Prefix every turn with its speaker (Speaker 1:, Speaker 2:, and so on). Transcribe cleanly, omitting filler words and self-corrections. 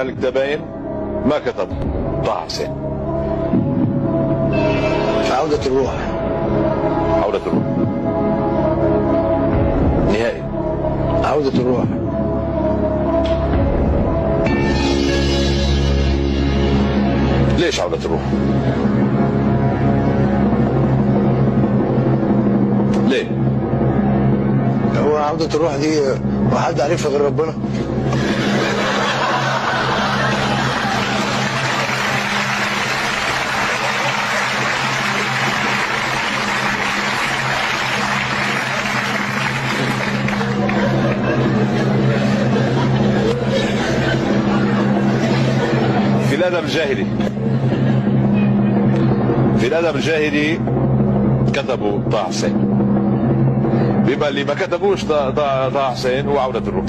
Speaker 1: الكتابين ما كتب طه حسين.
Speaker 2: عودة الروح.
Speaker 1: عودة الروح نهائي.
Speaker 2: عودة الروح.
Speaker 1: ليش عودة الروح؟ ليه؟
Speaker 2: هو عودة الروح دي وحد عارفها غير ربنا؟
Speaker 1: في الأدب الجاهلي كتبوا طه حسين، بما اللي ما كتبوش طه حسين هو عودة الروح.